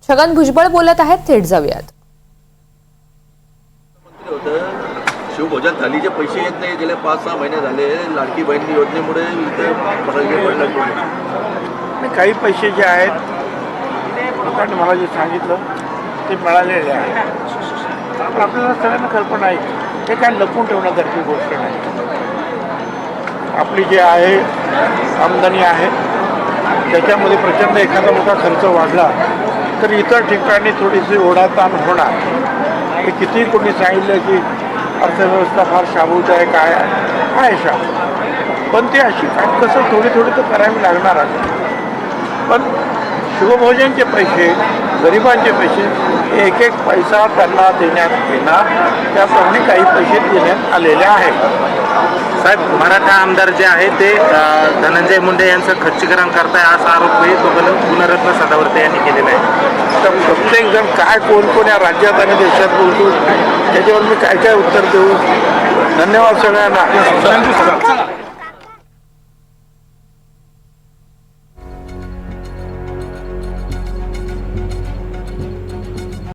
छगन भुजबळ बोलत आहेत, थेट जाऊयात. शिवभोजन थालीचे पैसे येत नाही, गेले 5-6 महिने झाले. लाडकी बहीण योजनेमुळे इथे पडलं. काही पैसे जे आहेत लोकांनी मला जे सांगितलं ते मिळालेले आहे. आपल्याला सगळ्यांना कल्पना आहे हे काय लपून ठेवण्यासारखी गोष्ट नाही. आपली जे आहे आमदानी आहे त्याच्यामध्ये प्रचंड एखादा मोठा खर्च वाढला तर इतर ठिकाणी थोडीशी ओढाताण होणार. हे कितीही कोणी सांगितलं की अर्थव्यवस्था फार शाबूत आहे, काय आहे शाबूत, पण ते अशी काय कसं थोडी थोडी तर करावी लागणार आहे. पण शिवभोजनचे पैसे, गरिबांचे पैसे, एक एक पैसा त्यांना देण्यात येणार, त्याप्रमाणे काही पैसे देण्यात आलेले आहेत. साहेब, मराठा आमदार जे आहे ते धनंजय मुंडे यांचं खच्चीकरण करताय असा आरोपही गुणरत्न सदावर्ते यांनी केलेला आहे. तर प्रत्येक जण काय कोण या राज्यात आणि देशात बोलतो त्याच्यावर मी काय उत्तर देऊ. धन्यवाद सगळ्यांना.